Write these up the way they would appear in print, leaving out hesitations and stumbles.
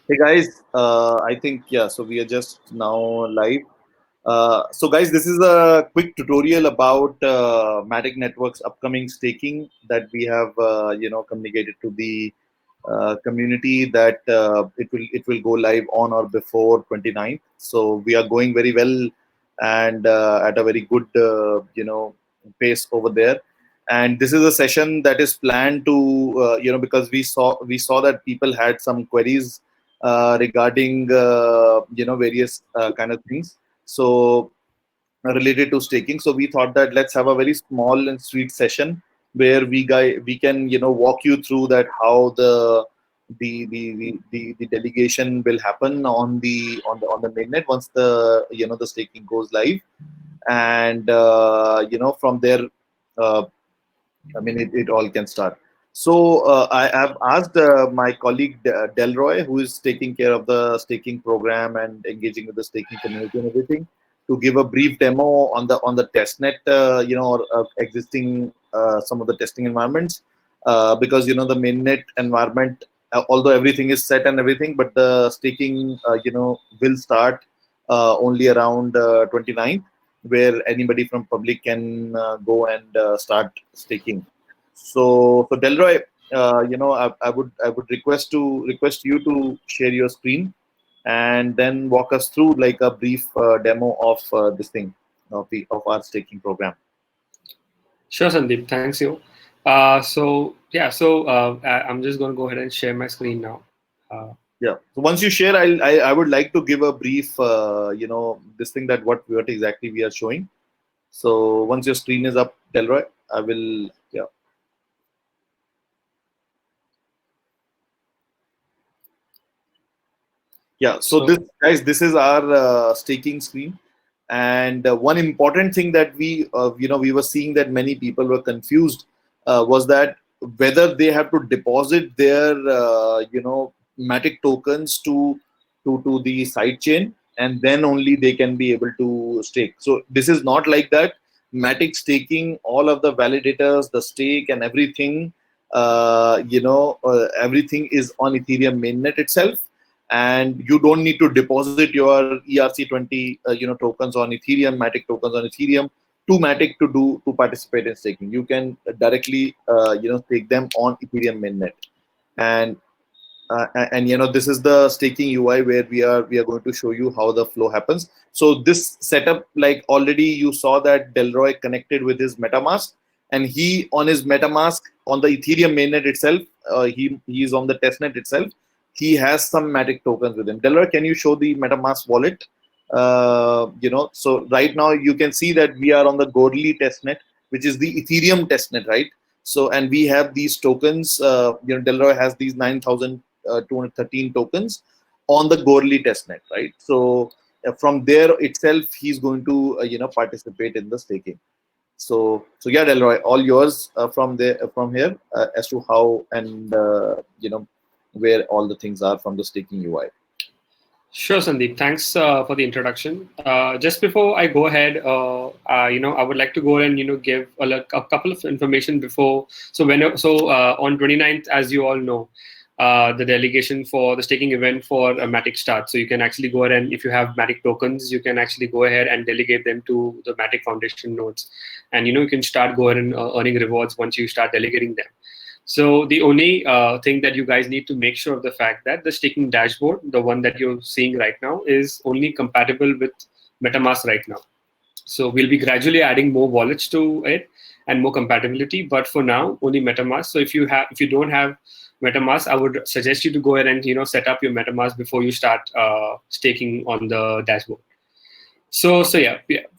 Hey guys, I think yeah. So we are just now live. So guys, this is a quick tutorial about Matic Network's upcoming staking that we have communicated to the community that it will go live on or before 29th. So we are going very well and at a very good pace over there. And this is a session that is planned to because we saw that people had some queries regarding various kind of things. So related to staking. So we thought that let's have a very small and sweet session where we can walk you through that how the delegation will happen on the mainnet once the staking goes live, and from there, uh, I mean, it all can start. So I have asked my colleague Delroy, who is taking care of the staking program and engaging with the staking community and everything, to give a brief demo on the testnet, or existing some of the testing environments, because the mainnet environment, although everything is set and everything, but the staking, will start only around 29th, where anybody from public can go and start staking. So Delroy, I would request you to share your screen and then walk us through like a brief demo of this thing of our staking program. Sure, Sandeep. Thanks, you. I'm just going to go ahead and share my screen now. Uh, Yeah. So once you share, I would like to give a brief, this thing that what exactly we are showing. So once your screen is up, Delroy, I will. Yeah. Yeah, so this so guys, this is our staking screen, and one important thing that we were seeing that many people were confused was that whether they have to deposit their Matic tokens to the side chain, and then only they can be able to stake. So this is not like that. Matic staking, all of the validators, the stake, and everything, everything is on Ethereum mainnet itself, and you don't need to deposit your ERC20 tokens on Ethereum, Matic tokens on Ethereum to Matic to participate in staking. You can directly stake them on Ethereum mainnet, and this is the staking UI where we are going to show you how the flow happens. So this setup, like already you saw that Delroy connected with his MetaMask, and he on his MetaMask on the Ethereum mainnet itself, he is on the testnet itself. He has some Matic tokens with him. Delroy, can you show the MetaMask wallet? So right now you can see that we are on the Godly testnet, which is the Ethereum testnet, right? So, and we have these tokens. Delroy has these 9,213 tokens on the Gorley testnet, right? So from there itself, he's going to participate in the staking. So yeah, Delroy, all yours from here as to how and where all the things are from the staking UI. Sure, Sandeep. Thanks for the introduction. Just before I go ahead, I would like to go and give a couple of information before. On 29th, as you all know, the delegation for the staking event for Matic starts. So you can actually go ahead and if you have Matic tokens, you can actually go ahead and delegate them to the Matic Foundation nodes, and you can start go ahead and earning rewards once you start delegating them. So the only thing that you guys need to make sure of the fact that the staking dashboard, the one that you're seeing right now, is only compatible with MetaMask right now. So we'll be gradually adding more wallets to it and more compatibility. But for now, only MetaMask. So if you don't have MetaMask, I would suggest you to go ahead and set up your MetaMask before you start staking on the dashboard. So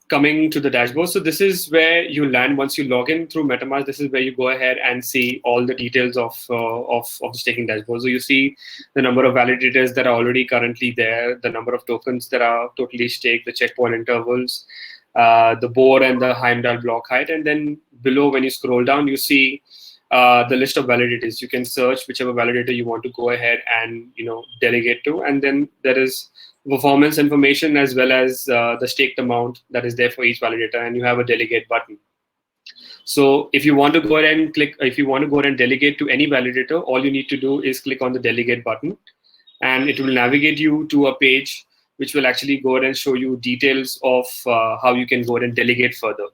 coming to the dashboard. So this is where you land once you log in through MetaMask. This is where you go ahead and see all the details of the staking dashboard. So you see the number of validators that are already currently there, the number of tokens that are totally staked, the checkpoint intervals, the board and the Heimdall block height, and then below when you scroll down, you see the list of validators. You can search whichever validator you want to go ahead and delegate to, and then there is performance information as well as the staked amount that is there for each validator, and you have a delegate button. So if you want to go ahead and delegate to any validator, all you need to do is click on the delegate button, and it will navigate you to a page which will actually go ahead and show you details of how you can go ahead and delegate further.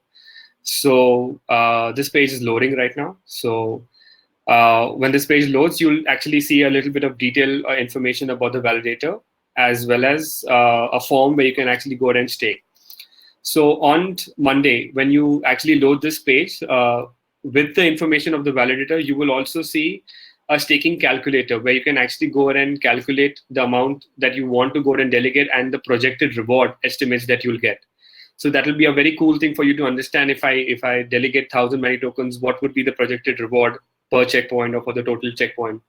So this page is loading right now. So when this page loads, you'll actually see a little bit of detail information about the validator, as well as a form where you can actually go ahead and stake. So on Monday, when you actually load this page, with the information of the validator, you will also see a staking calculator where you can actually go ahead and calculate the amount that you want to go ahead and delegate and the projected reward estimates that you'll get. So that will be a very cool thing for you to understand. If I delegate 1,000 Matic tokens, what would be the projected reward per checkpoint or for the total checkpoint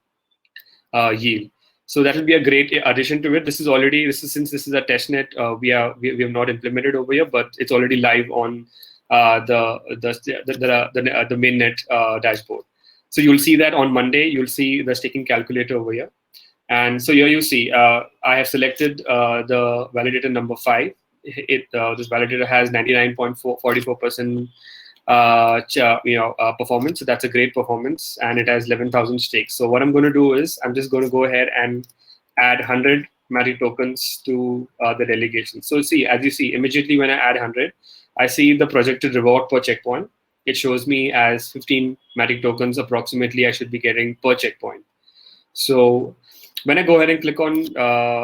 yield? So that will be a great addition to it. Since this is a testnet, we have not implemented over here, but it's already live on the mainnet dashboard. So you'll see that on Monday. You'll see the staking calculator over here. And so here you see, I have selected the validator number 5. This validator has 99.44% performance. So that's a great performance, and it has 11,000 stakes. So what I'm going to do is I'm just going to go ahead and add 100 Matic tokens to the delegation. So see, as you see, immediately when I add 100, I see the projected reward per checkpoint. It shows me as 15 Matic tokens approximately I should be getting per checkpoint. So when I go ahead and click on,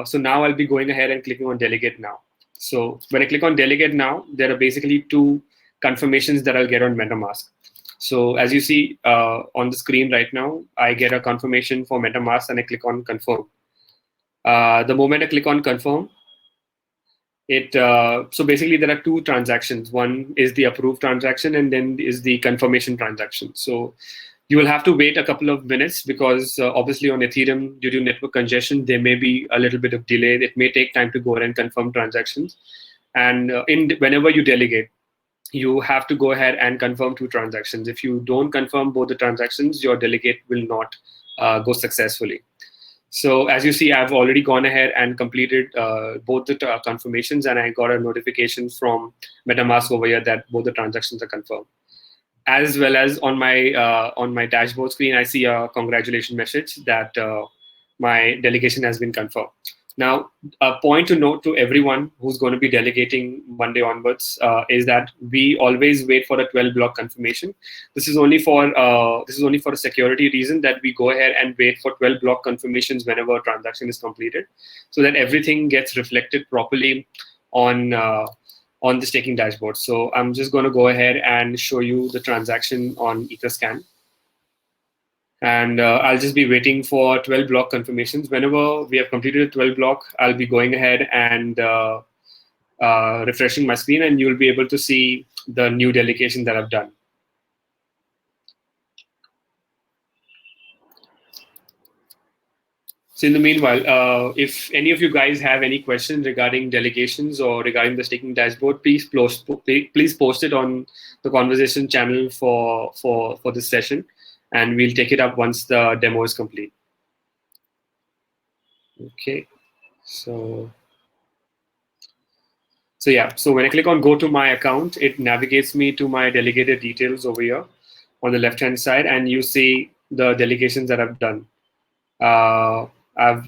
so now I'll be going ahead and clicking on delegate now. So when I click on delegate now, there are basically 2 confirmations that I'll get on MetaMask. So as you see on the screen right now, I get a confirmation for MetaMask and I click on confirm. The moment I click on confirm, so basically there are 2 transactions. One is the approved transaction and then is the confirmation transaction. So you will have to wait a couple of minutes because obviously on Ethereum, due to network congestion, there may be a little bit of delay. It may take time to go ahead and confirm transactions. And whenever you delegate, you have to go ahead and confirm 2 transactions. If you don't confirm both the transactions, your delegate will not go successfully. So as you see, I've already gone ahead and completed both the confirmations, and I got a notification from MetaMask over here that both the transactions are confirmed. As well as on my dashboard screen, I see a congratulations message that my delegation has been confirmed. Now, a point to note to everyone who's going to be delegating Monday onwards is that we always wait for a 12-block confirmation. This is only for a security reason that we go ahead and wait for 12-block confirmations whenever a transaction is completed, so that everything gets reflected properly on the staking dashboard. So I'm just going to go ahead and show you the transaction on Etherscan. And I'll just be waiting for 12 block confirmations. Whenever we have completed a 12 block, I'll be going ahead and refreshing my screen, and you'll be able to see the new delegation that I've done. So in the meanwhile, if any of you guys have any questions regarding delegations or regarding the staking dashboard, please post it on the conversation channel for this session, and we'll take it up once the demo is complete. Okay, so yeah, so when I click on go to my account, it navigates me to my delegated details over here on the left-hand side, and you see the delegations that I've done. I've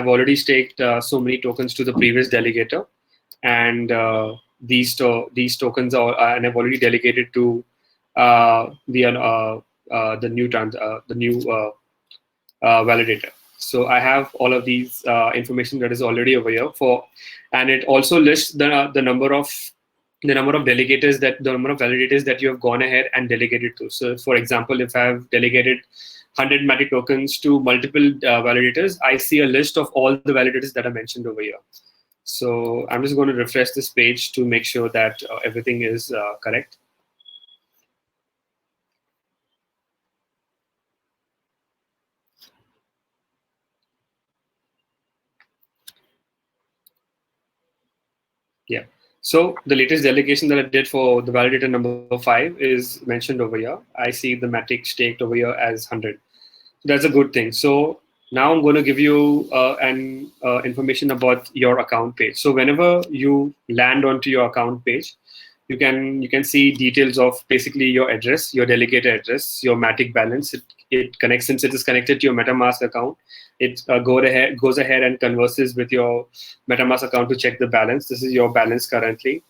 already staked so many tokens to the previous delegator, and these tokens are and I've already delegated to the new validator. So I have all of these information that is already over here and it also lists the number of validators that you have gone ahead and delegated to. So for example, if I have delegated 100 Matic tokens to multiple validators, I see a list of all the validators that are mentioned over here. So I'm just going to refresh this page to make sure that everything is correct. Yeah. So the latest delegation that I did for the validator number 5 is mentioned over here. I see the Matic staked over here as 100. That's a good thing. So now I'm going to give you information about your account page. So whenever you land onto your account page, you can see details of basically your address, your delegator address, your Matic balance. it connects, since it is connected to your MetaMask account. It goes ahead and converses with your MetaMask account to check the balance. This is your balance currently.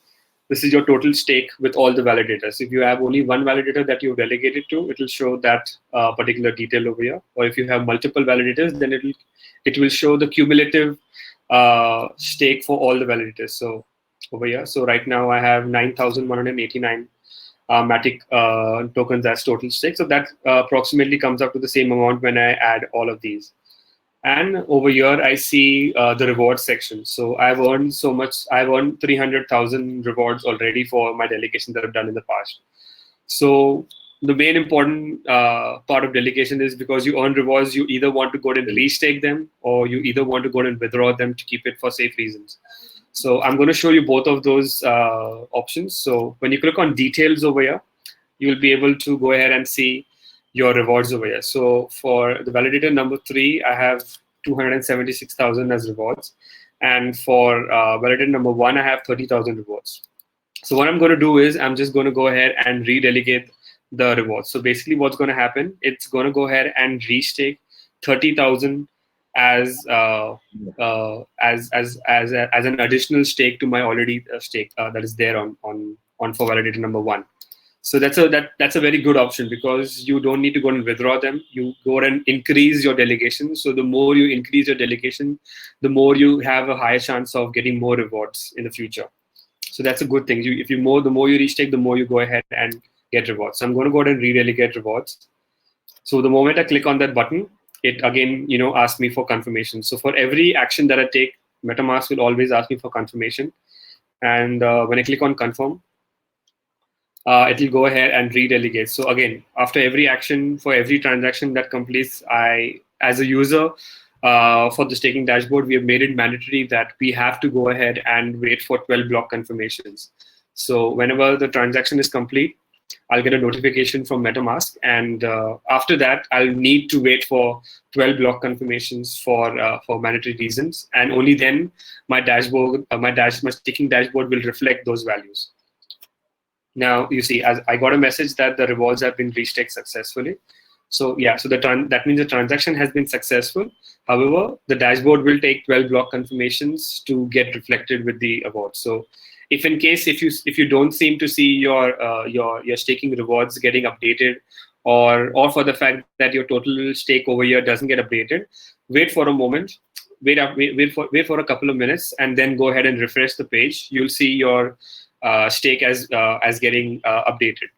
This is your total stake with all the validators. If you have only one validator that you delegated to, it will show that particular detail over here. Or if you have multiple validators, then it will show the cumulative stake for all the validators. So over here, so right now I have 9,189 Matic tokens as total stake. So that approximately comes up to the same amount when I add all of these. And over here, I see the rewards section. So I've earned so much. I've earned 300,000 rewards already for my delegation that I've done in the past. So the main important part of delegation is, because you earn rewards, you either want to go and restake them, or you either want to go and withdraw them to keep it for safe reasons. So I'm going to show you both of those options. So when you click on details over here, you will be able to go ahead and see your rewards over here. So for the validator number 3, I have 276,000 as rewards. And for validator number 1, I have 30,000 rewards. So what I'm going to do is I'm just going to go ahead and redelegate the rewards. So basically what's going to happen, it's going to go ahead and restake 30,000 as an additional stake to my already stake that is there on for validator number 1. So that's a very good option, because you don't need to go and withdraw them. You go and increase your delegation. So the more you increase your delegation, the more you have a higher chance of getting more rewards in the future. So that's a good thing. The more you restake, the more you go ahead and get rewards. So I'm going to go ahead and redelegate rewards. So the moment I click on that button, it again, asks me for confirmation. So for every action that I take, MetaMask will always ask me for confirmation. And when I click on confirm, it will go ahead and redelegate. So again, after every action, for every transaction that completes, I, as a user, for the staking dashboard, we have made it mandatory that we have to go ahead and wait for 12 block confirmations. So whenever the transaction is complete, I'll get a notification from MetaMask, and after that, I'll need to wait for 12 block confirmations for mandatory reasons, and only then my dashboard, my staking dashboard will reflect those values. Now you see, as I got a message that the rewards have been restaked successfully. So yeah, so that means the transaction has been successful. However, the dashboard will take 12 block confirmations to get reflected with the award. So if in case if you don't seem to see your staking rewards getting updated, or for the fact that your total stake over here doesn't get updated, wait for a moment, wait for a couple of minutes, and then go ahead and refresh the page. You'll see your stake as getting updated.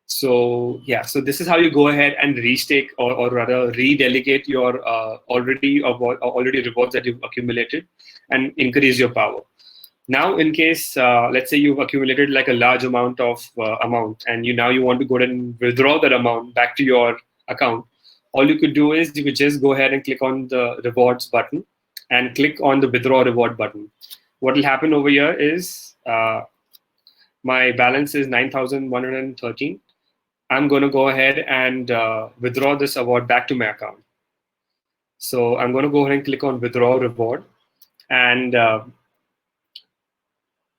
So yeah, so this is how you go ahead and restake, or rather redelegate your already rewards that you've accumulated, and increase your power. Now, in case let's say you've accumulated like a large amount of amount, and you want to go ahead and withdraw that amount back to your account, all you could do is you could just go ahead and click on the rewards button and click on the withdraw reward button. What will happen over here is my balance is 9,113. I'm going to go ahead and withdraw this award back to my account. So I'm going to go ahead and click on withdraw reward, and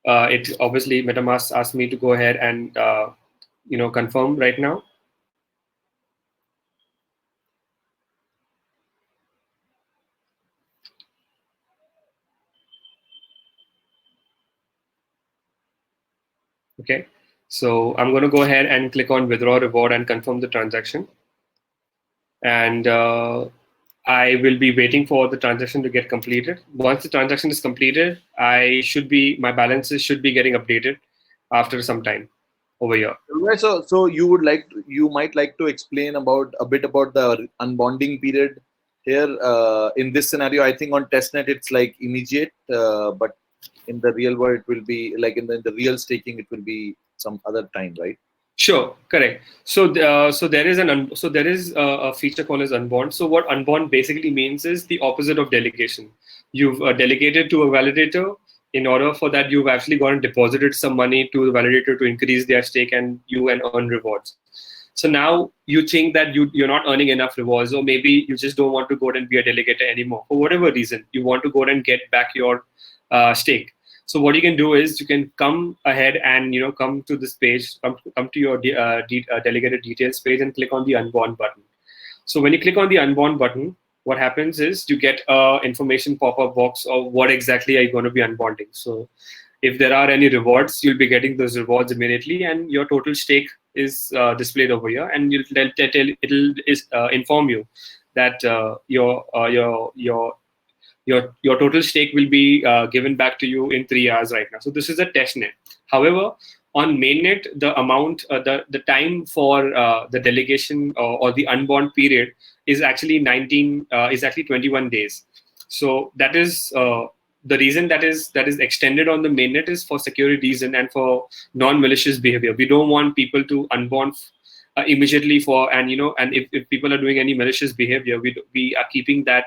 it obviously MetaMask asked me to go ahead and confirm right now. Okay, so I'm going to go ahead and click on withdraw reward and confirm the transaction, and I will be waiting for the transaction to get completed. Once the transaction is completed, my balances should be getting updated after some time over here. Right, so you might like to explain a bit about the unbonding period here. In this scenario, I think on testnet it's like immediate, but in the real world it will be like in the real staking it will be some other time, right? Sure, correct. So there is a feature called as unbond. So what unbond basically means is the opposite of delegation. You've delegated to a validator. In order for that, you've actually gone and deposited some money to the validator to increase their stake and earn rewards. So now you think that you're not earning enough rewards, or maybe you just don't want to go and be a delegator anymore. For whatever reason, you want to go and get back your stake. So what you can do is you can come ahead and come to this page, come to your delegated details page, and click on the unbond button. So when you click on the unbound button, what happens is you get a information pop-up box of what exactly are you going to be unbonding. So if there are any rewards, you'll be getting those rewards immediately, and your total stake is displayed over here, and it'll inform you that your total stake will be given back to you in 3 hours right now. So this is a test net. However, on mainnet, the amount, the time for the delegation or the unbound period is actually 21 days. So that is the reason that is extended on the mainnet is for security reason and for non-malicious behavior. We don't want people to unbound immediately for, and and if people are doing any malicious behavior, we are keeping that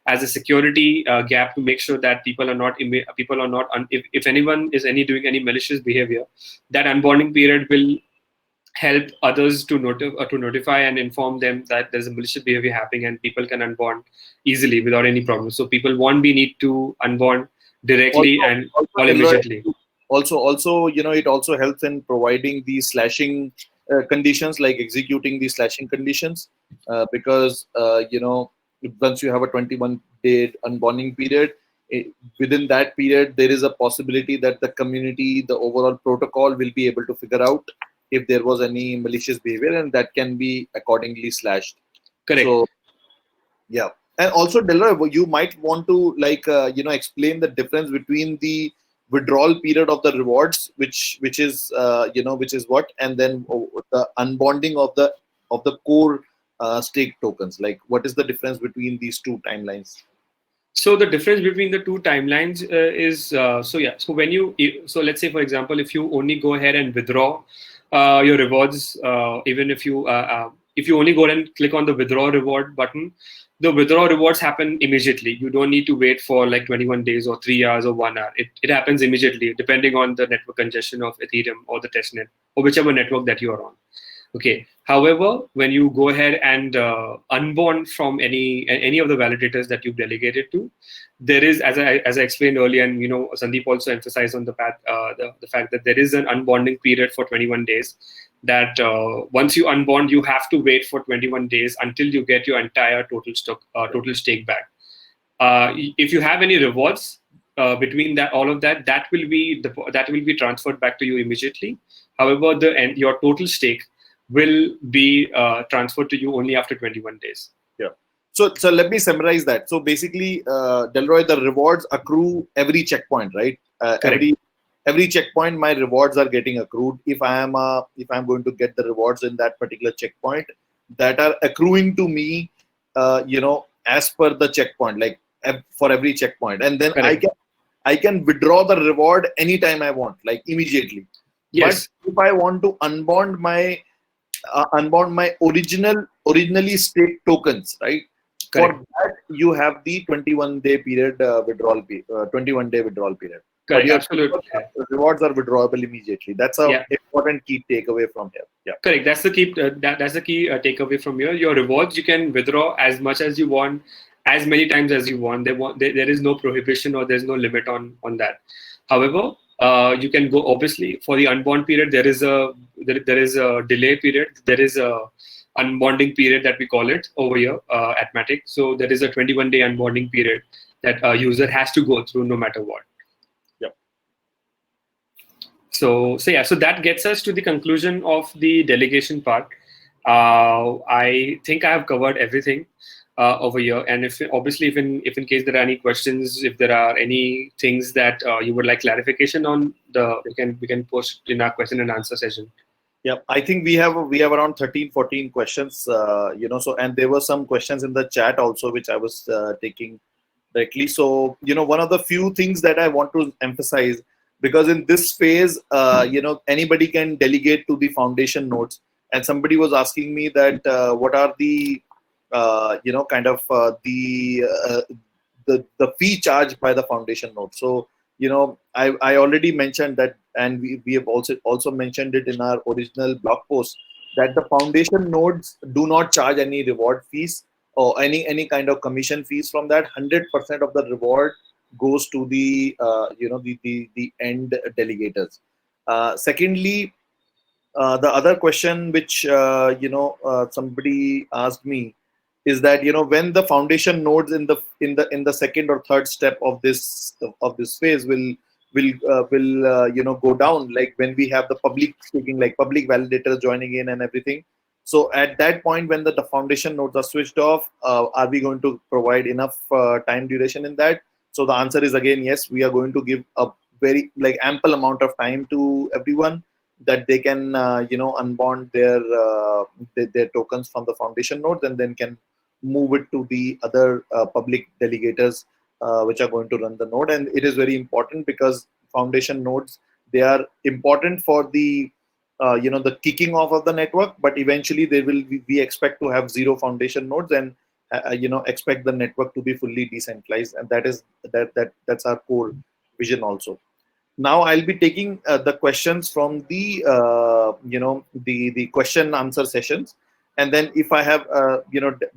as a security gap to make sure that if anyone is doing any malicious behavior, that unbonding period will help others to notify and inform them that there's a malicious behavior happening, and people can unbond easily without any problem. So people won't be need to unbond directly Also, and also or Delroy, immediately. also, it also helps in providing the slashing conditions, like executing the slashing conditions, because once you have a 21-day unbonding period, it, within that period there is a possibility that the community, the overall protocol, will be able to figure out if there was any malicious behavior, and that can be accordingly slashed. Correct. So yeah, and also Delroy, you might want to explain the difference between the withdrawal period of the rewards, which is which is what, and then the unbonding of the core stake tokens. Like, what is the difference between these two timelines? So the difference between the two timelines is so yeah. So so let's say, for example, if you only go ahead and withdraw your rewards, even if you only go ahead and click on the withdraw reward button, the withdraw rewards happen immediately. You don't need to wait for like 21 days or 3 hours or 1 hour. It happens immediately, depending on the network congestion of Ethereum or the testnet or whichever network that you are on. Okay. However, when you go ahead and unbond from any of the validators that you've delegated to, there is, as I explained earlier, and Sandeep also emphasized on the fact that there is an unbonding period for 21 days. That once you unbond, you have to wait for 21 days until you get your entire total stake back. If you have any rewards between that, all of that, that will be transferred back to you immediately. However, your total stake will be transferred to you only after 21 days. Yeah. So let me summarize that. So basically, Delroy, the rewards accrue every checkpoint, right? Correct. Every checkpoint, my rewards are getting accrued. If I'm going to get the rewards in that particular checkpoint, that are accruing to me, as per the checkpoint, like for every checkpoint, and then Correct. I can withdraw the reward anytime I want, like immediately. Yes. But if I want to unbound my originally staked tokens, right? Correct. For that, you have the 21-day period 21-day withdrawal period. But Correct. your Absolutely. rewards are withdrawable immediately. That's a Yeah. important key takeaway from here. Yeah. Correct. That's the key. That's the key takeaway from here. Your rewards, you can withdraw as much as you want, as many times as you want. There is no prohibition or there's no limit on that. However, you can go, obviously, for the unbond period. There is a delay period. There is a unbonding period that we call it over here at Matic. So there is a 21-day unbonding period that a user has to go through no matter what. So that gets us to the conclusion of the delegation part. I think I have covered everything over here. And if in case there are any questions, if there are any things that you would like clarification on, we can post in our question and answer session. Yeah, I think we have around 13, 14 questions. So, and there were some questions in the chat also, which I was taking directly. So, one of the few things that I want to emphasize, because in this phase, anybody can delegate to the foundation nodes. And somebody was asking me that what are the, the fee charged by the foundation node. So, I already mentioned that, and we have also mentioned it in our original blog post, that the foundation nodes do not charge any reward fees or any kind of commission fees from that. 100% of the reward goes to the the end delegators. Secondly, the other question which somebody asked me is that when the foundation nodes in the second or third step of this phase will go down, like when we have the public staking, like public validators joining in and everything. So at that point, when the foundation nodes are switched off, are we going to provide enough time duration in that? So the answer is again yes. We are going to give a very like ample amount of time to everyone, that they can unbond their tokens from the foundation nodes, and then can move it to the other public delegators which are going to run the node. And it is very important because foundation nodes, they are important for the kicking off of the network, but eventually they will we expect to have zero foundation nodes, and expect the network to be fully decentralized, and that's our core vision also. Now I'll be taking the questions from the question answer sessions, and then if I have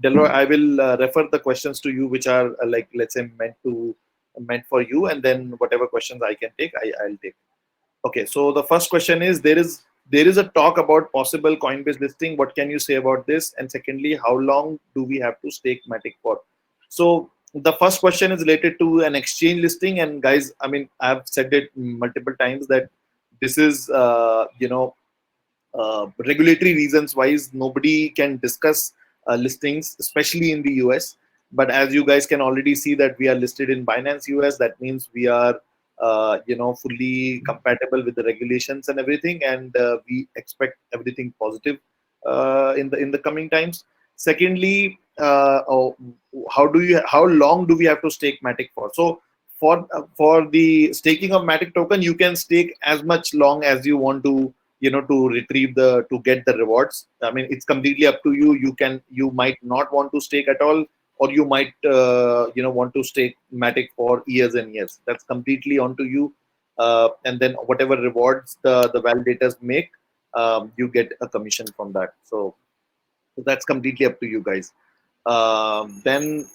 Delroy, I will refer the questions to you, which are like, let's say, meant for you, and then whatever questions I can take, I'll take. Okay, so the first question is, there is a talk about possible Coinbase listing. What can you say about this? And secondly, how long do we have to stake Matic for? So the first question is related to an exchange listing, and guys, I mean, I've said it multiple times that this is regulatory reasons wise, nobody can discuss listings, especially in the US. But as you guys can already see that we are listed in Binance US, that means we are fully compatible with the regulations and everything, and we expect everything positive in the coming times. Secondly, how long do we have to stake Matic for? So for the staking of Matic token, you can stake as much long as you want to, to get the rewards. I mean, it's completely up to you. You might not want to stake at all, or you might want to stake Matic for years and years. That's completely onto you. And then whatever rewards the validators make, you get a commission from that. So that's completely up to you guys. Then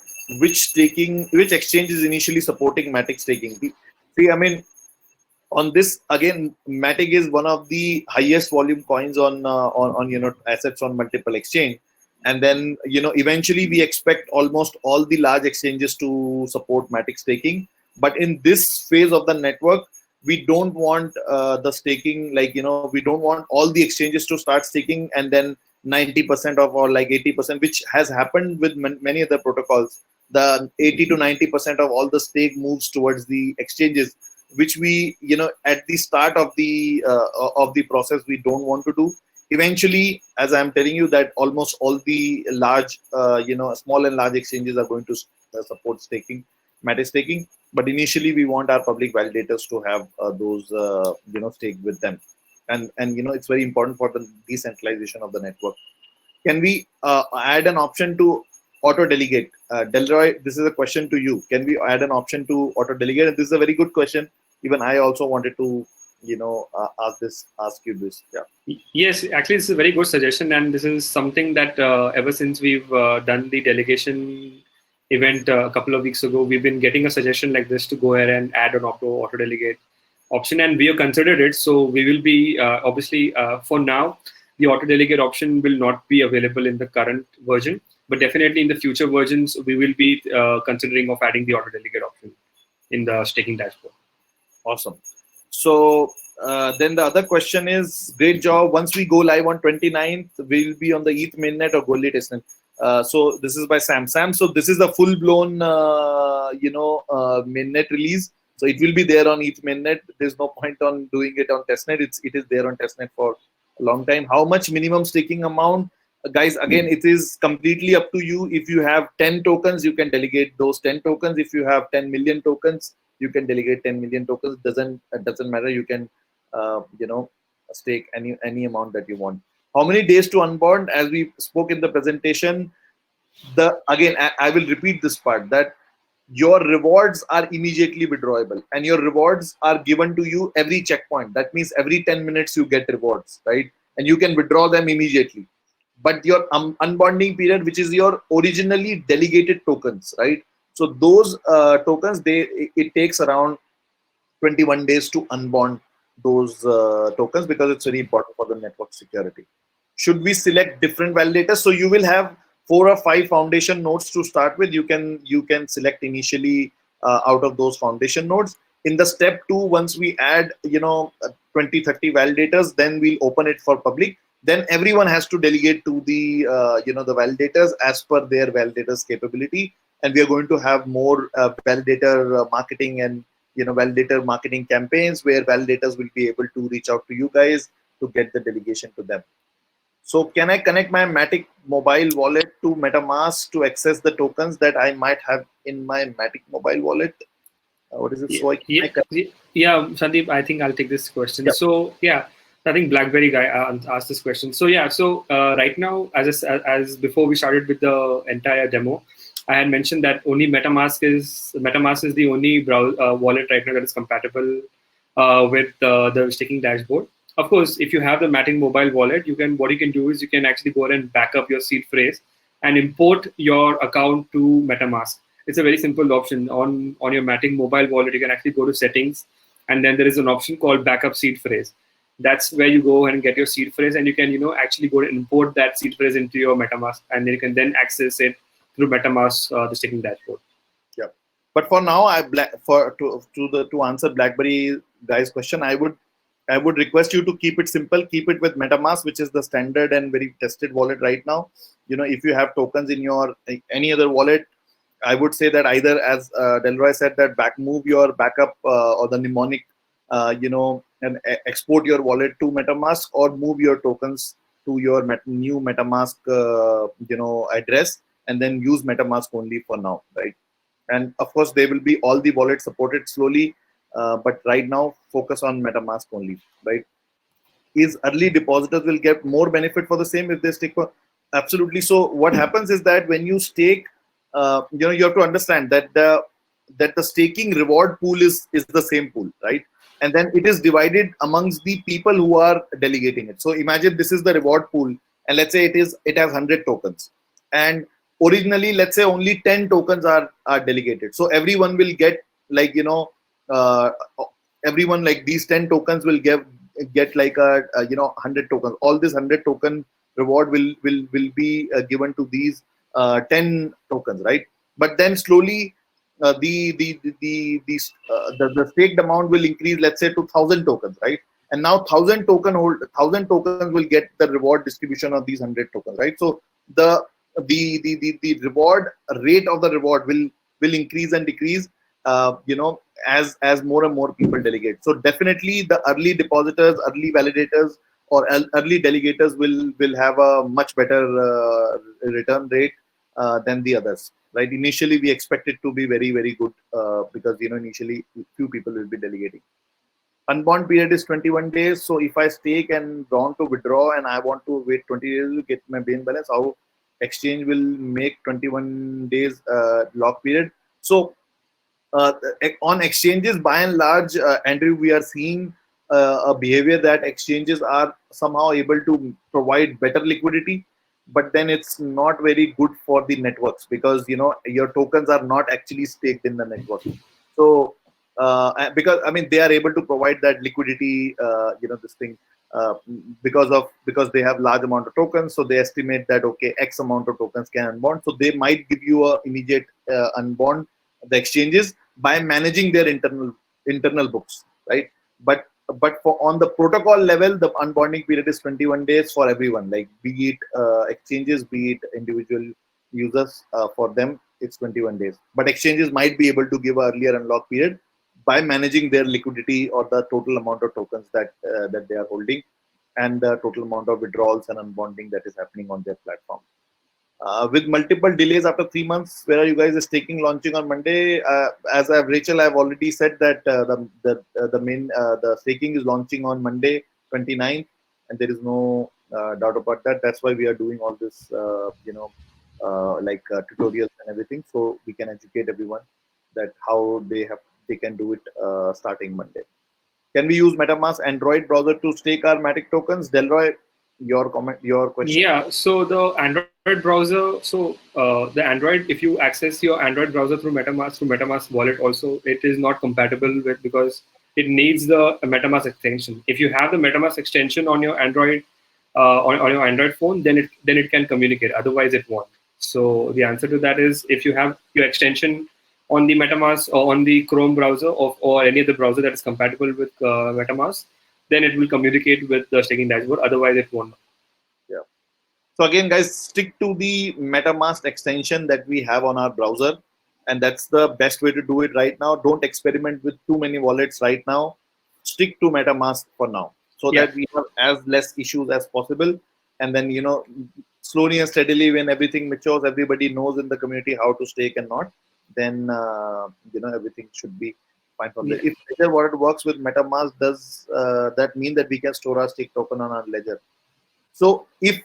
which exchange is initially supporting Matic staking? See, I mean, on this again, Matic is one of the highest volume coins on assets on multiple exchange, and then eventually we expect almost all the large exchanges to support Matic staking. But in this phase of the network, we don't want the staking, like we don't want all the exchanges to start staking and then 90% of, or like 80%, which has happened with many other protocols. The 80 to 90% of all the stake moves towards the exchanges, which we at the start of the process we don't want to do. Eventually, as I'm telling you, that almost all the large small and large exchanges are going to support staking, Matic staking. But initially we want our public validators to have those stake with them, and it's very important for the decentralization of the network. Can we add an option to auto delegate? Delroy, this is a question to you. Can we add an option to auto delegate? And this is a very good question. Even I also wanted to, ask you this. Yeah. Yes, actually, this is a very good suggestion, and this is something that ever since we've done the delegation event a couple of weeks ago, we've been getting a suggestion like this to go ahead and add an auto delegate option, and we have considered it. So we will be obviously for now, the auto delegate option will not be available in the current version, but definitely in the future versions, we will be considering of adding the auto delegate option in the staking dashboard. Awesome. So then the other question is, great job. Once we go live on 29th, we'll be on the ETH mainnet or Goldie testnet. So this is by Sam. Sam, so this is a full-blown, mainnet release. So it will be there on ETH mainnet. There's no point on doing it on testnet. It is there on testnet for a long time. How much minimum staking amount? Guys, again, it is completely up to you. If you have 10 tokens, you can delegate those 10 tokens. If you have 10 million tokens, you can delegate 10 million tokens. It doesn't matter. You can stake any amount that you want. How many days to unbond? As we spoke in the presentation, I will repeat this part, that your rewards are immediately withdrawable, and your rewards are given to you every checkpoint. That means every 10 minutes you get rewards, right? And you can withdraw them immediately. But your unbonding period, which is your originally delegated tokens, right? So those tokens, it takes around 21 days to unbond those tokens, because it's very important for the network security. Should we select different validators? So you will have 4 or 5 foundation nodes to start with. You can select initially out of those foundation nodes. In the step 2, once we add 20-30 validators, then we'll open it for public. Then everyone has to delegate to the the validators as per their validators capability, and we are going to have more validator marketing and validator marketing campaigns where validators will be able to reach out to you guys to get the delegation to them. So can I connect my Matic mobile wallet to MetaMask to access the tokens that I might have in my Matic mobile wallet? What is it? Yeah, So I can yeah, I connect? yeah, Sandeep, I think I'll take this question. Yeah. So yeah, I think BlackBerry guy asked this question. So yeah, so right now, as before we started with the entire demo, I had mentioned that only MetaMask is the only wallet right now that is compatible with the staking dashboard. Of course, if you have the Matic mobile wallet, what you can do is you can actually go ahead and back up your seed phrase and import your account to MetaMask. It's a very simple option. On your Matic mobile wallet, you can actually go to settings, and then there is an option called backup seed phrase. That's where you go and get your seed phrase, and you can actually go and import that seed phrase into your MetaMask, and then you can then access it through MetaMask, the staking dashboard. Yeah. But for now, to answer BlackBerry guy's question, I would request you to keep it simple. Keep it with MetaMask, which is the standard and very tested wallet right now. If you have tokens in your any other wallet, I would say that either, as Delroy said, that move your backup or the mnemonic, and export your wallet to MetaMask, or move your tokens to your new MetaMask, address, and then use MetaMask only for now, right? And of course, there will be all the wallets supported slowly, but right now, focus on MetaMask only, right? Is early depositors will get more benefit for the same if they stake for? Absolutely. So what happens is that when you stake, you have to understand that the staking reward pool is the same pool, right? And then it is divided amongst the people who are delegating it. So imagine this is the reward pool, and let's say it has 100 tokens, and originally, let's say only 10 tokens are delegated. So everyone will get, like, uh, everyone, like, these 10 tokens will get like a 100 tokens. All this 100 token reward will be given to these 10 tokens, right? But then slowly, the staked amount will increase, let's say, to 1,000 tokens, right? And now 1,000 tokens will get the reward distribution of these 100 tokens, right? So the the reward rate of the reward will increase and decrease, as more and more people delegate. So definitely the early depositors, early validators, or early delegators will have a much better return rate than the others, right? Initially, we expect it to be very, very good, because initially few people will be delegating. Unbound period is 21 days. So if I stake and want to withdraw and I want to wait 20 days to get my main balance, how exchange will make 21 days lock period? So on exchanges, by and large, Andrew, we are seeing a behavior that exchanges are somehow able to provide better liquidity, but then it's not very good for the networks, because your tokens are not actually staked in the network. So because, I mean, they are able to provide that liquidity, this thing, because they have large amount of tokens. So they estimate that, okay, X amount of tokens can unbond, so they might give you a immediate unbond, the exchanges, by managing their internal books, right? But for on the protocol level, the unbonding period is 21 days for everyone, like, be it exchanges, be it individual users. For them, it's 21 days. But exchanges might be able to give an earlier unlock period by managing their liquidity, or the total amount of tokens that they are holding, and the total amount of withdrawals and unbonding that is happening on their platform. With multiple delays after 3 months, where are you guys staking launching on Monday? As Rachel, I've already said that the staking is launching on Monday, 29th, and there is no doubt about that. That's why we are doing all this, tutorials and everything, so we can educate everyone that how they can do it starting Monday. Can we use MetaMask Android browser to stake our Matic tokens? Delroy, your question. Yeah, so the Android browser, the Android, if you access your Android browser through MetaMask wallet also, it is not compatible with, because it needs the MetaMask extension. If you have the MetaMask extension on your Android, on your Android phone, then it can communicate. Otherwise, it won't. So the answer to that is if you have your extension on the MetaMask or on the Chrome browser or any other browser that is compatible with MetaMask, then it will communicate with the staking dashboard. Otherwise, it won't. Yeah. So again, guys, stick to the MetaMask extension that we have on our browser, and that's the best way to do it right now. Don't experiment with too many wallets right now. Stick to MetaMask for now, so Yeah. that we have as less issues as possible. And then slowly and steadily, when everything matures, everybody knows in the community how to stake and not. Then everything should be fine from there. Yeah. If Ledger wallet works with MetaMask, does that mean that we can store our stake token on our Ledger? So if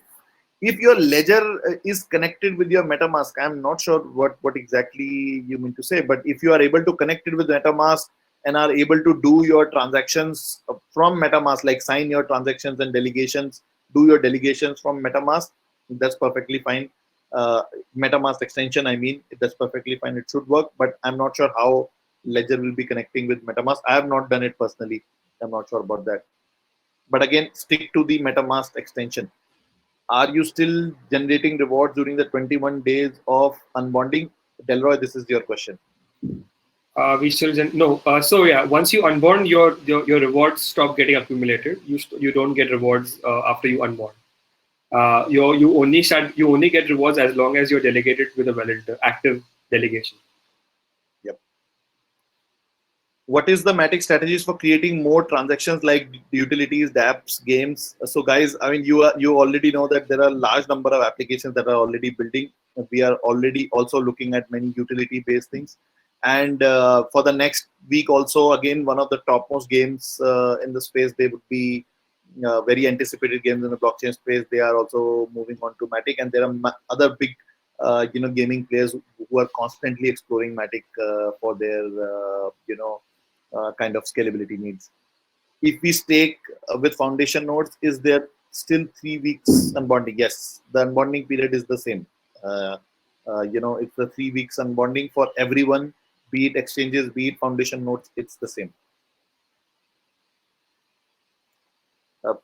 your ledger is connected with your MetaMask, I'm not sure what exactly you mean to say, but if you are able to connect it with MetaMask and are able to do your transactions from MetaMask, like sign your transactions and delegations, do your delegations from MetaMask, that's perfectly fine. MetaMask extension, I mean, that's perfectly fine. It should work, but I'm not sure how Ledger will be connecting with MetaMask. I have not done it personally. I'm not sure about that. But again, stick to the MetaMask extension. Are you still generating rewards during the 21 days of unbonding? Delroy, this is your question. We still no. So yeah, once you unbond, your rewards stop getting accumulated. You don't get rewards after you unbond. You only get rewards as long as you're delegated with a valid active delegation. Yep. What is the Matic strategies for creating more transactions like utilities, dApps, games? So, guys, I mean, you already know that there are a large number of applications that are already building. We are already also looking at many utility-based things. And for the next week, also, again, one of the topmost games in the space, they would be very anticipated games in the blockchain space. They are also moving on to Matic, and there are other big, gaming players who are constantly exploring Matic for their, kind of scalability needs. If we stake with foundation nodes, is there still 3 weeks unbonding? Yes, the unbonding period is the same. Uh, it's the 3 weeks unbonding for everyone, be it exchanges, be it foundation nodes, it's the same.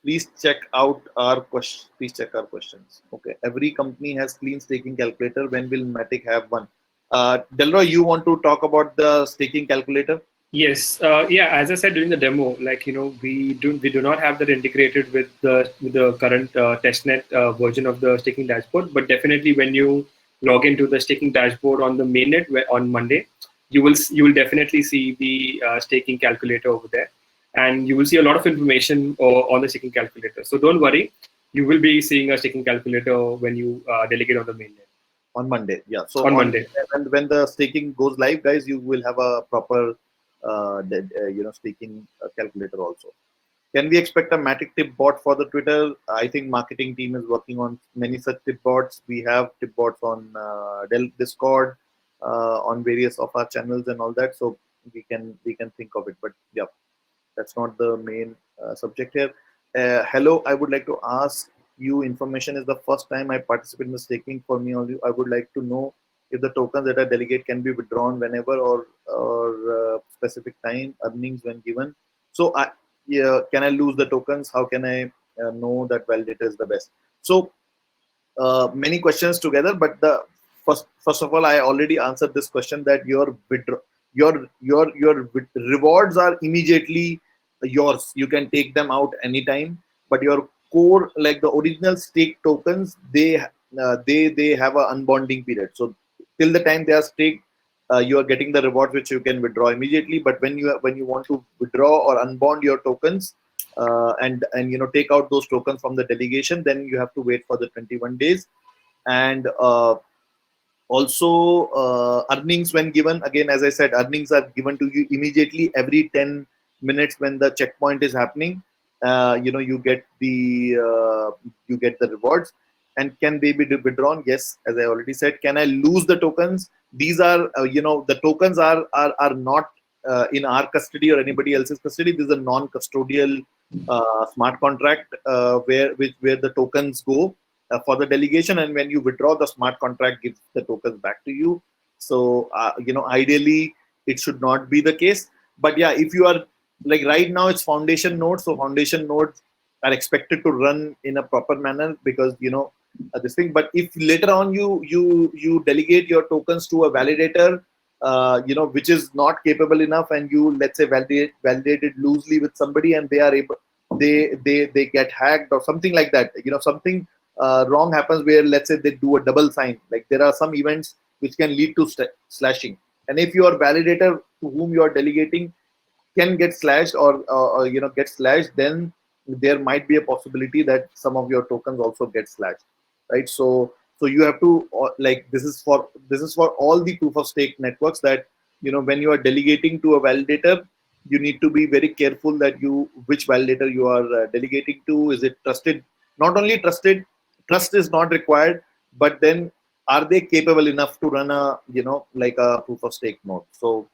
Please check out our question. Please check our questions. Okay. Every company has clean staking calculator. When will Matic have one? Delroy, you want to talk about the staking calculator? Yes, yeah. As I said during the demo, like we do not have that integrated with the current testnet version of the staking dashboard. But definitely, when you log into the staking dashboard on the mainnet on Monday, you will definitely see the staking calculator over there, and you will see a lot of information on the staking calculator. So don't worry, you will be seeing a staking calculator when you delegate on the mainnet On Monday. Yeah. So on on Monday. when the staking goes live, guys, you will have a proper staking calculator also. Can we expect a Matic tip bot for the Twitter? I think marketing team is working on many such tip bots. We have tip bots on Discord, on various of our channels and all that. So we can think of it. But yeah, that's not the main subject here. Hello, I would like to ask you information is the first time I participate in the staking for me only. I would like to know if the tokens that I delegate can be withdrawn whenever or specific time, earnings when given. So yeah, can I lose the tokens? How can I know that validator is the best? So many questions together, but the first of all, I already answered this question that your rewards are immediately yours. You can take them out anytime, but your core, like the original stake tokens, they have a unbonding period. So till the time they are staked, you are getting the reward which you can withdraw immediately. But when you want to withdraw or unbond your tokens, and take out those tokens from the delegation, then you have to wait for the 21 days. And also earnings when given, again, as I said, earnings are given to you immediately every 10 minutes when the checkpoint is happening. You get the rewards. And can they be withdrawn? Yes, as I already said. Can I lose the tokens? These are the tokens are not in our custody or anybody else's custody. This is a non-custodial smart contract where the tokens go for the delegation, and when you withdraw, the smart contract gives the tokens back to you. So ideally it should not be the case, but yeah, if you are, like, right now it's foundation nodes, so foundation nodes are expected to run in a proper manner, because this thing. But if later on you delegate your tokens to a validator, which is not capable enough, and you, let's say, validated loosely with somebody, and they are able, they get hacked or something like that. Something wrong happens where, let's say, they do a double sign. Like, there are some events which can lead to slashing, and if your validator to whom you are delegating can get slashed, or get slashed, then there might be a possibility that some of your tokens also get slashed, right? So you have to, like, this is for all the proof of stake networks, that when you are delegating to a validator, you need to be very careful that which validator you are delegating to. Is it trusted? Not only trusted, trust is not required, but then are they capable enough to run a, like a proof of stake node? So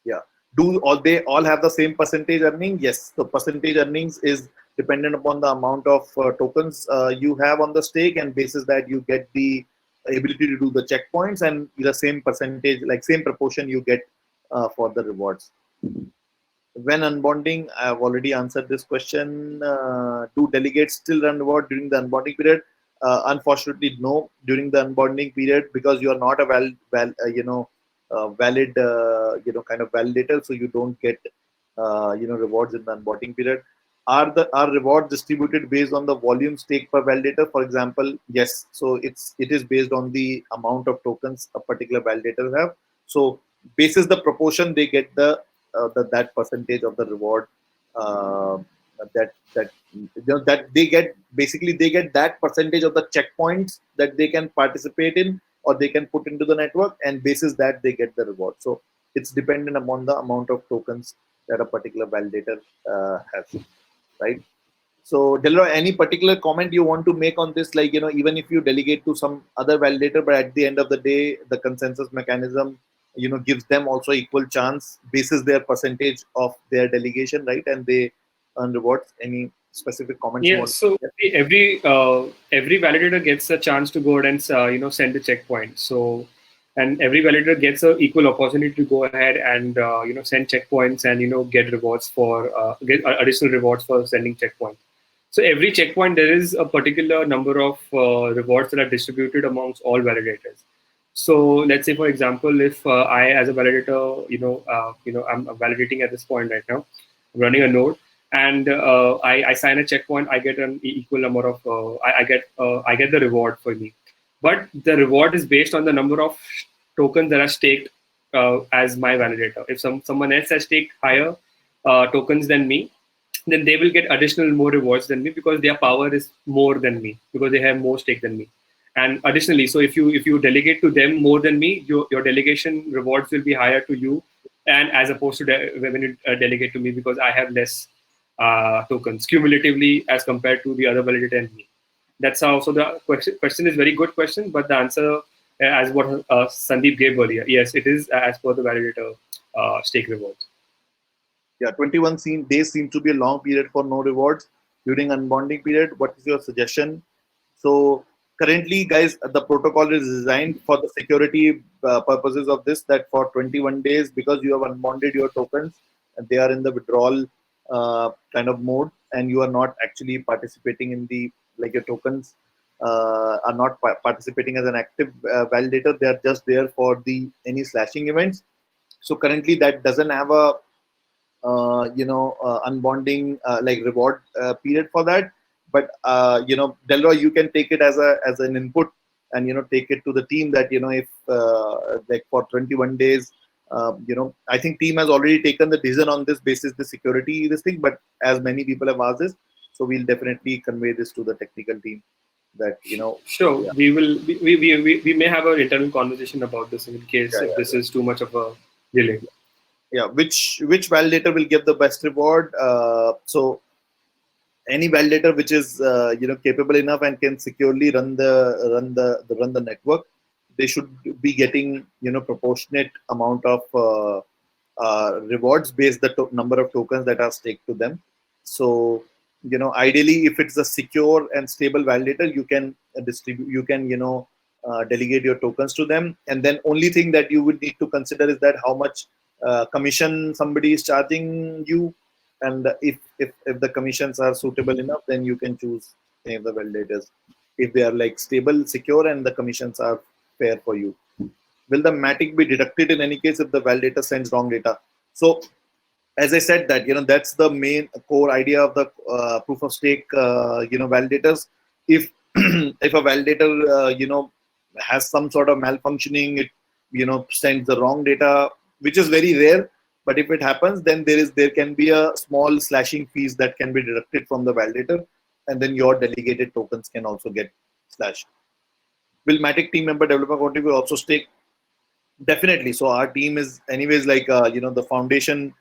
yeah. Do all they all have the same percentage earning? Yes. The percentage earnings is dependent upon the amount of tokens you have on the stake, and basis that you get the ability to do the checkpoints, and the same percentage, like same proportion, you get for the rewards. When unbonding, I've already answered this question. Do delegates still run reward during the unbonding period? Unfortunately, no. During the unbonding period, because you are not a valid, kind of validator, so you don't get, rewards in the unbonding period. Are rewards distributed based on the volume stake per validator? For example, yes. So it is based on the amount of tokens a particular validator have. So basis the proportion, they get that percentage of the reward, uh, that they get. Basically, they get that percentage of the checkpoints that they can participate in, or they can put into the network, and basis that they get the reward. So it's dependent upon the amount of tokens that a particular validator has, right? So, Delroy, any particular comment you want to make on this? Like, even if you delegate to some other validator, but at the end of the day, the consensus mechanism, gives them also equal chance, basis their percentage of their delegation, right? And they earn rewards. Any specific comments you Yeah, want so to every validator gets a chance to go ahead and send a checkpoint. So, and every validator gets a equal opportunity to go ahead and send checkpoints and get rewards for get additional rewards for sending checkpoints. So every checkpoint there is a particular number of rewards that are distributed amongst all validators. So let's say, for example, if I, as a validator, I'm validating at this point right now, running a node, and I sign a checkpoint, I get an equal number of I get the reward for me, but the reward is based on the number of tokens that are staked as my validator. If someone else has staked higher tokens than me, then they will get additional more rewards than me because their power is more than me because they have more stake than me. And additionally, so if you delegate to them more than me, your delegation rewards will be higher to you, and as opposed to when you delegate to me because I have less tokens cumulatively as compared to the other validator and me. That's how. So the question is very good question, but the answer, as what Sandeep gave earlier, yes, it is as per the validator stake rewards. Yeah, days seems to be a long period for no rewards during unbonding period. What is your suggestion? So currently, guys, the protocol is designed for the security purposes of this, that for 21 days, because you have unbonded your tokens and they are in the withdrawal kind of mode, and you are not actually participating in the, like, your tokens are not participating as an active validator. They are just there for the any slashing events. So currently, that doesn't have a unbonding like reward period for that. But Delroy, you can take it as an input, and take it to the team that if like for 21 days, I think team has already taken the decision on this basis, the security this thing. But as many people have asked this, so we'll definitely convey this to the technical team that Sure, yeah, we will. We may have an internal conversation about this in case yeah, if this yeah, is too much of a delay. yeah. Which validator will give the best reward? So any validator which is capable enough and can securely run the network, they should be getting proportionate amount of rewards based the number of tokens that are staked to them. So ideally, if it's a secure and stable validator, you can distribute, you can delegate your tokens to them, and then only thing that you would need to consider is that how much commission somebody is charging you, and if the commissions are suitable enough, then you can choose any of the validators. if they are like stable, secure, and the commissions are fair for you. Will the Matic be deducted in any case if the validator sends wrong data? So as I said, that that's the main core idea of the proof of stake validators. If if a validator has some sort of malfunctioning, it sends the wrong data, which is very rare. But if it happens, then there can be a small slashing fees that can be deducted from the validator, and then your delegated tokens can also get slashed. Will Matic team member developer contribute also stake? Definitely. So our team is anyways like the foundation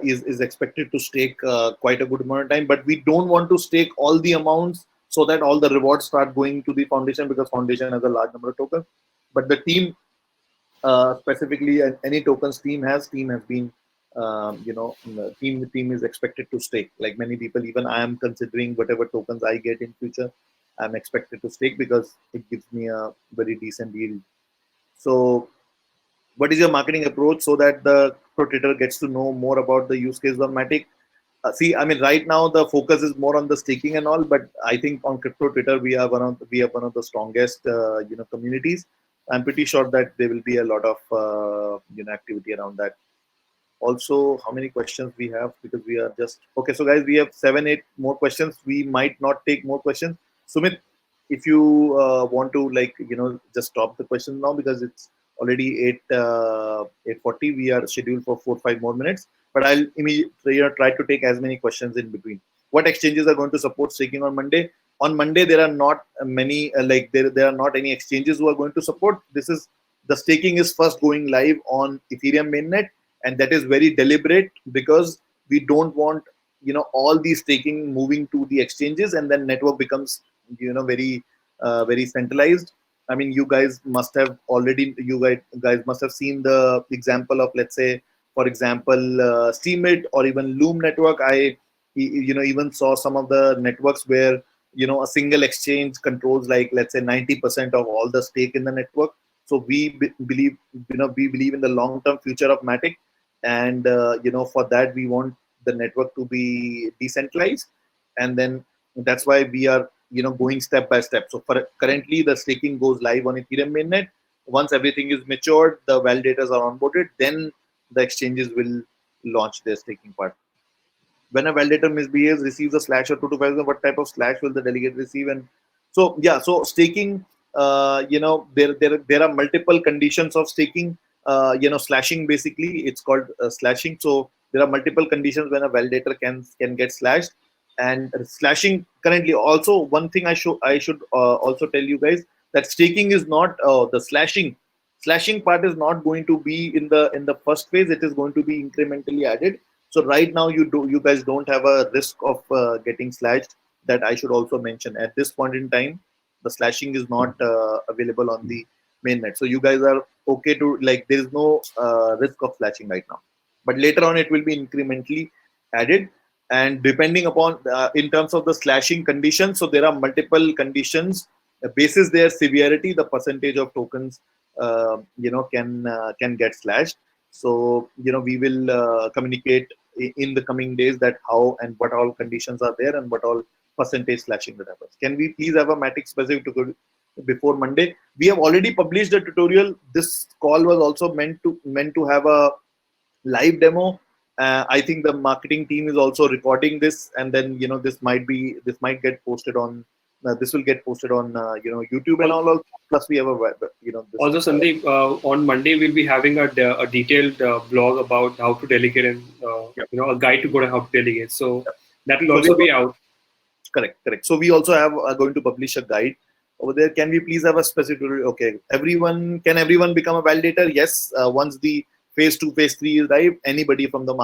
is expected to stake quite a good amount of time, but we don't want to stake all the amounts so that all the rewards start going to the foundation, because foundation has a large number of tokens. But the team specifically, any tokens team has been team is expected to stake. Like many people, even I am considering whatever tokens I get in future, I'm expected to stake because it gives me a very decent yield. So what is your marketing approach so that the pro-trader gets to know more about the use case of Matic? See, I mean, right now the focus is more on the staking and all, but I think on crypto Twitter we have one of the strongest communities. I'm pretty sure that there will be a lot of activity around that. Also, how many questions we have, because we are just okay. So guys, we have 7 8 more questions. We might not take more questions. Sumit, if you want to just stop the questions now, because it's already 8:40. We are scheduled for 4 5 more minutes, but I'll immediately try to take as many questions in between. What exchanges are going to support staking on Monday? On Monday there are not many there are not any exchanges who are going to support. The staking is first going live on Ethereum mainnet, and that is very deliberate, because we don't want all these staking moving to the exchanges, and then network becomes very centralized. I mean, you guys must have seen the example of, let's say, for example, Steemit or even Loom network. I even saw some of the networks where a single exchange controls, like, let's say, 90% of all the stake in the network. So we believe in the long term future of Matic, and for that we want the network to be decentralized, and then that's why we are going step by step. So currently the staking goes live on Ethereum mainnet. Once everything is matured, the validators are onboarded, then the exchanges will launch their staking part. When a validator misbehaves, receives a slash or 2 to 5, what type of slash will the delegate receive? And so yeah, so staking, there are multiple conditions of staking. Slashing, basically it's called slashing. So there are multiple conditions when a validator can get slashed. And slashing currently, also one thing I should also tell you guys, that staking is not the slashing part is not going to be in the first phase. It is going to be incrementally added. So right now you guys don't have a risk of getting slashed. That I should also mention. At this point in time, the slashing is not available on the mainnet. So you guys are okay to, like, there is no risk of slashing right now. But later on, it will be incrementally added. And depending upon in terms of the slashing conditions, so there are multiple conditions. Basis their severity, the percentage of tokens can get slashed. So we will communicate in the coming days that how and what all conditions are there, and what all percentage slashing that happens. Can we please have a Matic specific tutorial before Monday? We have already published a tutorial. This call was also meant to have a live demo. I think the marketing team is also recording this, and then this might get posted on. This will get posted on YouTube and all. Plus, we have a this. Also, Sandeep, on Monday we'll be having a detailed blog about how to delegate, and Yeah. a guide to go to how to delegate. So Yeah. that will So also we be out. correct. So we also have are going to publish a guide over there. Can we please have a specific tutorial? Okay, everyone become a validator? Yes. Once the phase 2, phase 3 is live, anybody from the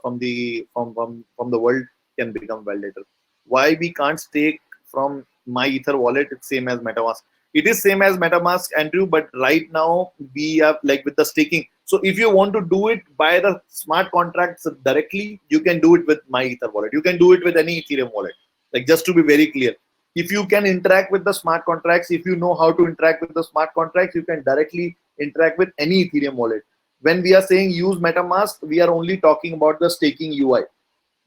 from the world can become a validator. Why we can't stake from my Ether wallet? It's same as MetaMask. It is same as MetaMask, Andrew, but right now we have, like, with the staking. So if you want to do it by the smart contracts directly, you can do it with my Ether wallet. You can do it with any Ethereum wallet. Like, just to be very clear, if you can interact with the smart contracts, if you know how to interact with the smart contracts, you can directly interact with any Ethereum wallet. When we are saying use MetaMask, we are only talking about the staking UI,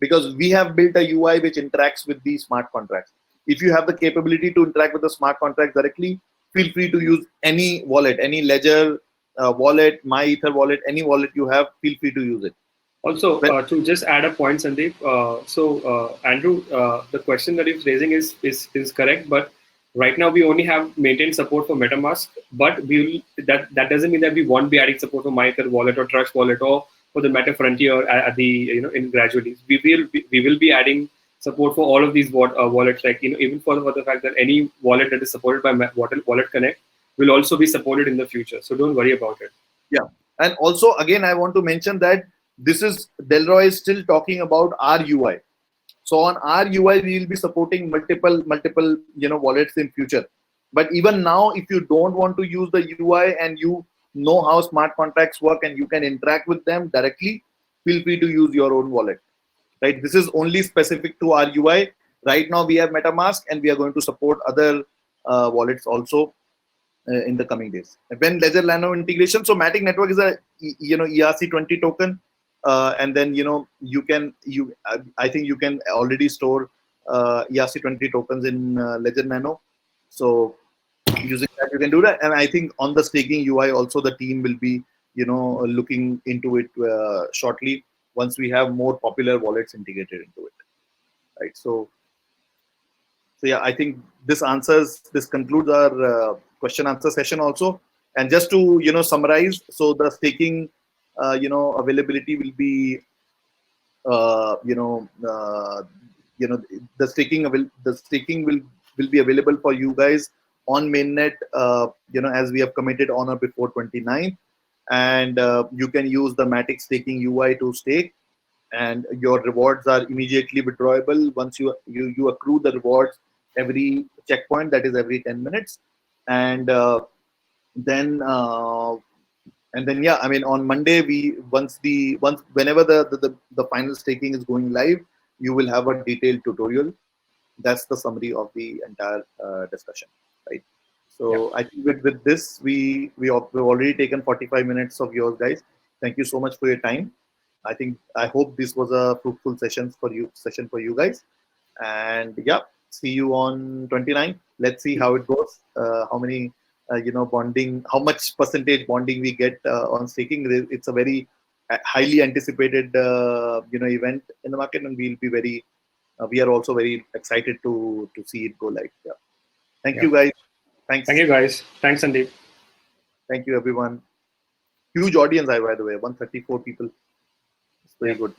because we have built a UI which interacts with the smart contracts. if you have the capability to interact with the smart contracts directly, feel free to use any wallet, any Ledger wallet, My Ether wallet, any wallet you have, feel free to use it. Also, Well, to just add a point, Sandeep. Andrew, the question that he's raising is correct, but right now we only have maintained support for MetaMask, but that doesn't mean that we won't be adding support for MyEther wallet or Trust wallet or for the Meta Frontier at the in gradually. We will be adding support for all of these wallets, like even for the fact that any wallet that is supported by Wallet Connect will also be supported in the future. So don't worry about it. yeah. And also, again, I want to mention that this is Delroy is still talking about our UI. So on our UI, we will be supporting multiple wallets in future. But even now, if you don't want to use the UI and you know how smart contracts work and you can interact with them directly, feel free to use your own wallet. Right? This is only specific to our UI. Right now, we have MetaMask and we are going to support other wallets also in the coming days. When Ledger Nano integration, so Matic network is a ERC20 token, and then I think you can already store ERC20 tokens in Ledger Nano. So using that you can do that, and I think on the staking UI also the team will be looking into it shortly once we have more popular wallets integrated into it. Right. So yeah, I think this concludes our question answer session also. And just to summarize, so the staking availability will be uh, you know uh, the staking will be available for you guys on mainnet as we have committed on or before 29th, and you can use the Matic staking UI to stake, and your rewards are immediately withdrawable once you accrue the rewards every checkpoint, that is every 10 minutes. And then yeah, I mean, on Monday, we once whenever the final staking is going live, you will have a detailed tutorial. That's the summary of the entire discussion, right? Yeah. So I think with this, we've already taken 45 minutes of yours, guys. Thank you so much for your time. I hope this was a fruitful session for you guys. And yeah, see you on 29. Let's see how it goes. How many bonding, how much percentage bonding we get on staking. It's a very highly anticipated event in the market, and we are also very excited to see it go live. Yeah. Thank Yeah. you, guys. Thank Thanks. you, guys. Thanks, Sandeep. Thank you, everyone. Huge audience, by the way, 134 people. It's Yeah. very good.